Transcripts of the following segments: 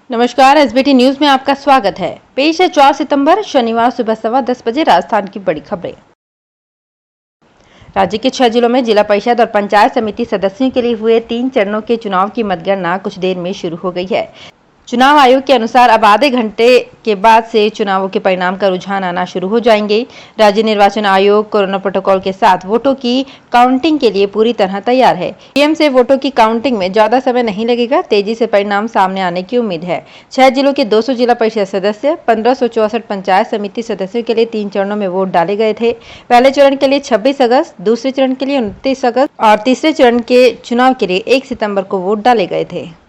नमस्कार, SBT news में आपका स्वागत है। पेश है 4 सितंबर शनिवार सुबह 10:15 बजे राजस्थान की बड़ी खबरें। राज्य के 6 जिलों में जिला परिषद और पंचायत समिति सदस्यों के लिए हुए 3 चरणों के चुनाव की मतगणना कुछ देर में शुरू हो गई है। चुनाव आयोग के अनुसार अब आधे घंटे के बाद से चुनावों के परिणाम का रुझान आना शुरू हो जाएंगे। राज्य निर्वाचन आयोग कोरोना प्रोटोकॉल के साथ वोटों की काउंटिंग के लिए पूरी तरह तैयार है। ईवीएम से वोटों की काउंटिंग में ज्यादा समय नहीं लगेगा। तेजी से परिणाम सामने आने की उम्मीद है। 6 जिलों के 200 जिला परिषद सदस्य, 1564 पंचायत समिति सदस्यों के लिए 3 चरणों में वोट डाले गए थे। पहले चरण के लिए 26 अगस्त, दूसरे चरण के लिए 29 अगस्त और तीसरे चरण के चुनाव के लिए 1 सितंबर को वोट डाले गए थे।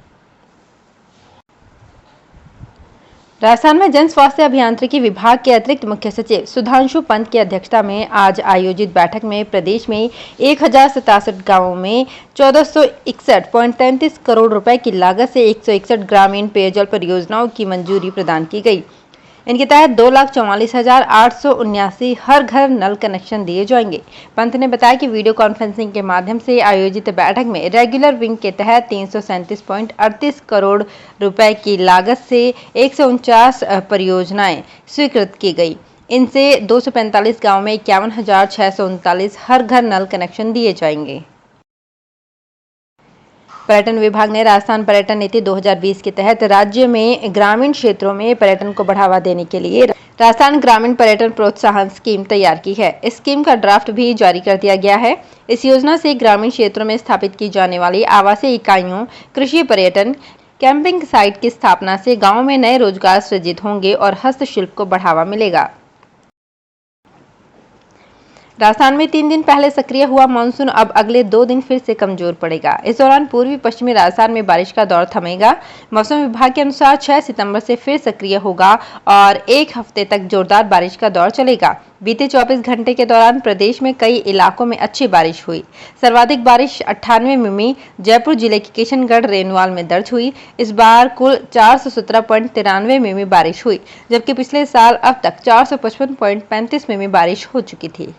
राजस्थान में जन स्वास्थ्य अभियांत्रिकी विभाग के अतिरिक्त मुख्य सचिव सुधांशु पंत की अध्यक्षता में आज आयोजित बैठक में प्रदेश में 1067 गांवों में 1461.33 करोड़ रुपए की लागत से 161 ग्रामीण पेयजल परियोजनाओं की मंजूरी प्रदान की गई। इनके तहत 2,44,879 हर घर नल कनेक्शन दिए जाएंगे। पंत ने बताया कि वीडियो कॉन्फ्रेंसिंग के माध्यम से आयोजित बैठक में रेगुलर विंग के तहत 337.38 करोड़ रुपए की लागत से 149 परियोजनाएं स्वीकृत की गई। इनसे 245 गांवों में 51,639 हर घर नल कनेक्शन दिए जाएंगे। पर्यटन विभाग ने राजस्थान पर्यटन नीति 2020 के तहत राज्य में ग्रामीण क्षेत्रों में पर्यटन को बढ़ावा देने के लिए राजस्थान ग्रामीण पर्यटन प्रोत्साहन स्कीम तैयार की है। इस स्कीम का ड्राफ्ट भी जारी कर दिया गया है। इस योजना से ग्रामीण क्षेत्रों में स्थापित की जाने वाली आवासीय इकाइयों, कृषि पर्यटन, कैंपिंग साइट की स्थापना से गाँव में नए रोजगार सृजित होंगे और हस्तशिल्प को बढ़ावा मिलेगा। राजस्थान में 3 दिन पहले सक्रिय हुआ मानसून अब अगले 2 दिन फिर से कमजोर पड़ेगा। इस दौरान पूर्वी पश्चिमी राजस्थान में बारिश का दौर थमेगा। मौसम विभाग के अनुसार 6 सितंबर से फिर सक्रिय होगा और 1 हफ्ते तक जोरदार बारिश का दौर चलेगा। बीते 24 घंटे के दौरान प्रदेश में कई इलाकों में अच्छी बारिश हुई। सर्वाधिक बारिश 98 मिमी जयपुर जिले के किशनगढ़ रेनवाल में दर्ज हुई। इस बार कुल 417.93 मिमी बारिश हुई, जबकि पिछले साल अब तक 455.35 मिमी बारिश हो चुकी थी।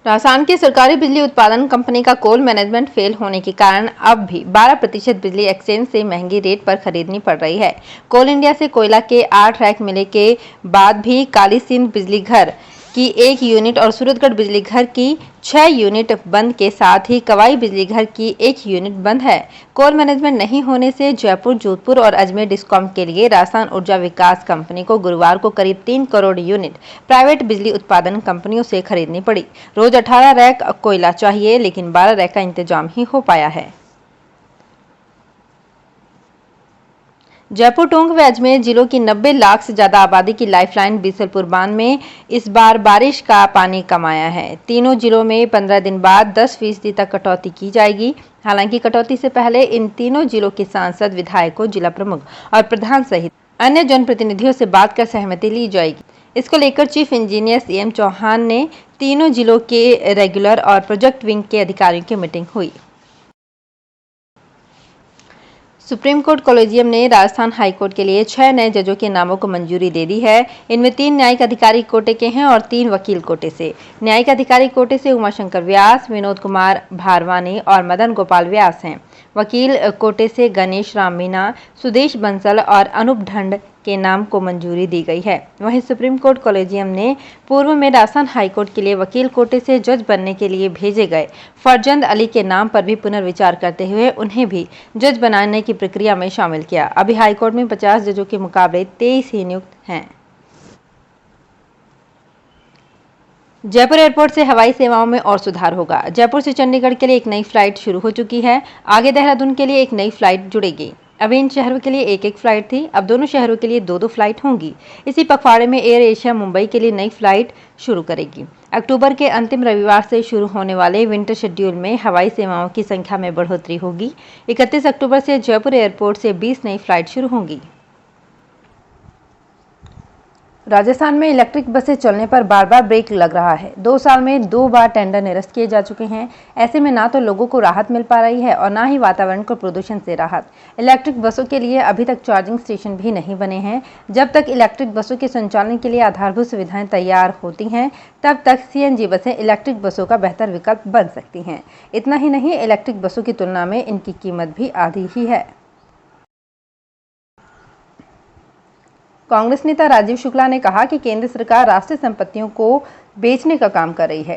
राजस्थान की सरकारी बिजली उत्पादन कंपनी का कोल मैनेजमेंट फेल होने के कारण अब भी 12% बिजली एक्सचेंज से महंगी रेट पर खरीदनी पड़ रही है। कोल इंडिया से कोयला के 8 रैक मिले के बाद भी काली सिंध बिजली घर की 1 यूनिट और सूरतगढ़ बिजली घर की 6 यूनिट बंद के साथ ही कवाई बिजली घर की 1 यूनिट बंद है। कोल मैनेजमेंट नहीं होने से जयपुर, जोधपुर और अजमेर डिस्कॉम के लिए राजस्थान ऊर्जा विकास कंपनी को गुरुवार को करीब 3 करोड़ यूनिट प्राइवेट बिजली उत्पादन कंपनियों से खरीदनी पड़ी। रोज 18 रैक कोयला चाहिए, लेकिन 12 रैक का इंतजाम ही हो पाया है। जयपुर, टोंक व अजमेर जिलों की 90 लाख से ज्यादा आबादी की लाइफलाइन बीसलपुर बांध में इस बार बारिश का पानी कम आया है। तीनों जिलों में 15 दिन बाद 10% तक कटौती की जाएगी। हालांकि कटौती से पहले इन तीनों जिलों के सांसद, विधायकों, जिला प्रमुख और प्रधान सहित अन्य जनप्रतिनिधियों से बात कर सहमति ली जाएगी। इसको लेकर चीफ इंजीनियर सीएम चौहान ने तीनों जिलों के रेगुलर और प्रोजेक्ट विंग के अधिकारियों की मीटिंग हुई। सुप्रीम कोर्ट कॉलेजियम ने राजस्थान हाईकोर्ट के लिए 6 नए जजों के नामों को मंजूरी दे दी है। इनमें 3 न्यायिक अधिकारी कोटे के हैं और 3 वकील कोटे से। न्यायिक अधिकारी कोटे से उमाशंकर व्यास, विनोद कुमार भारवानी और मदन गोपाल व्यास हैं। वकील कोटे से गणेश राम मीना, सुदेश बंसल और अनूप ढंड के नाम को मंजूरी दी गई है। वहीं सुप्रीम कोर्ट कॉलेजियम ने पूर्व में राजस्थान हाईकोर्ट के लिए वकील कोटे से जज बनने के लिए भेजे गए फरजंद अली के नाम पर भी पुनर्विचार करते हुए उन्हें भी जज बनाने की प्रक्रिया में शामिल किया। अभी हाईकोर्ट में 50 जजों के मुकाबले 23 ही नियुक्त हैं। जयपुर एयरपोर्ट से हवाई सेवाओं में और सुधार होगा। जयपुर से चंडीगढ़ के लिए एक नई फ्लाइट शुरू हो चुकी है। आगे देहरादून के लिए एक नई फ्लाइट जुड़ेगी। अभी इन शहरों के लिए एक फ्लाइट थी, अब दोनों शहरों के लिए 2 फ्लाइट होंगी। इसी पखवाड़े में एयर एशिया मुंबई के लिए नई फ्लाइट शुरू करेगी। अक्टूबर के अंतिम रविवार से शुरू होने वाले विंटर शेड्यूल में हवाई सेवाओं की संख्या में बढ़ोतरी होगी। 31 अक्टूबर से जयपुर एयरपोर्ट से 20 नई फ्लाइट शुरू होंगी। राजस्थान में इलेक्ट्रिक बसें चलने पर बार बार ब्रेक लग रहा है। 2 साल में 2 बार टेंडर निरस्त किए जा चुके हैं। ऐसे में ना तो लोगों को राहत मिल पा रही है और ना ही वातावरण को प्रदूषण से राहत। इलेक्ट्रिक बसों के लिए अभी तक चार्जिंग स्टेशन भी नहीं बने हैं। जब तक इलेक्ट्रिक बसों के संचालन के लिए आधारभूत सुविधाएं तैयार होती हैं, तब तक CNG बसें इलेक्ट्रिक बसों का बेहतर विकल्प बन सकती हैं। इतना ही नहीं, इलेक्ट्रिक बसों की तुलना में इनकी कीमत भी आधी ही है। कांग्रेस नेता राजीव शुक्ला ने कहा कि केंद्र सरकार राष्ट्रीय संपत्तियों को बेचने का काम कर रही है।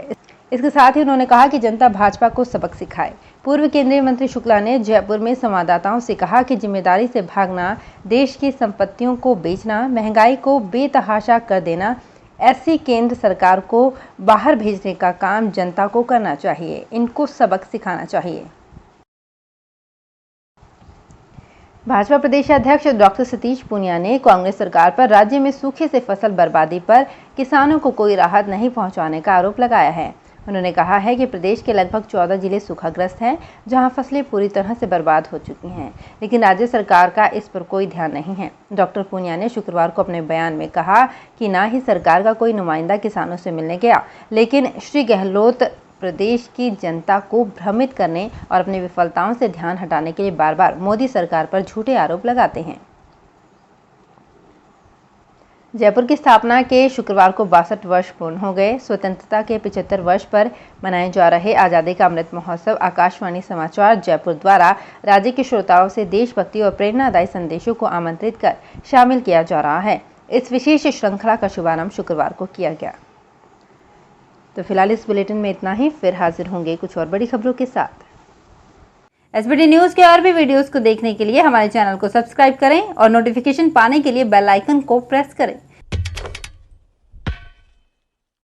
इसके साथ ही उन्होंने कहा कि जनता भाजपा को सबक सिखाए। पूर्व केंद्रीय मंत्री शुक्ला ने जयपुर में संवाददाताओं से कहा कि जिम्मेदारी से भागना, देश की संपत्तियों को बेचना, महंगाई को बेतहाशा कर देना, ऐसी केंद्र सरकार को बाहर भेजने का काम जनता को करना चाहिए। इनको सबक सिखाना चाहिए। भाजपा प्रदेश अध्यक्ष डॉक्टर सतीश पूनिया ने कांग्रेस सरकार पर राज्य में सूखे से फसल बर्बादी पर किसानों को कोई राहत नहीं पहुंचाने का आरोप लगाया है। उन्होंने कहा है कि प्रदेश के लगभग 14 जिले सूखाग्रस्त हैं, जहां फसलें पूरी तरह से बर्बाद हो चुकी हैं, लेकिन राज्य सरकार का इस पर कोई ध्यान नहीं है। डॉक्टर पूनिया ने शुक्रवार को अपने बयान में कहा कि ना ही सरकार का कोई नुमाइंदा किसानों से मिलने गया, लेकिन श्री गहलोत प्रदेश की जनता को भ्रमित करने और अपनी विफलताओं से ध्यान हटाने के लिए बार बार मोदी सरकार पर झूठे आरोप लगाते हैं। जयपुर की स्थापना के शुक्रवार को 62 वर्ष पूर्ण हो गए। स्वतंत्रता के 75 वर्ष पर मनाए जा रहे आज़ादी का अमृत महोत्सव आकाशवाणी समाचार जयपुर द्वारा राज्य के श्रोताओं से देशभक्ति और प्रेरणादायी संदेशों को आमंत्रित कर शामिल किया जा रहा है। इस विशेष श्रृंखला का शुभारंभ शुक्रवार को किया गया। तो फिलहाल इस बुलेटिन में इतना ही। फिर हाजिर होंगे कुछ और बड़ी खबरों के साथ। SBT न्यूज़ के और भी वीडियोस को देखने के लिए हमारे चैनल को सब्सक्राइब करें और नोटिफिकेशन पाने के लिए बेल आइकन को प्रेस करें।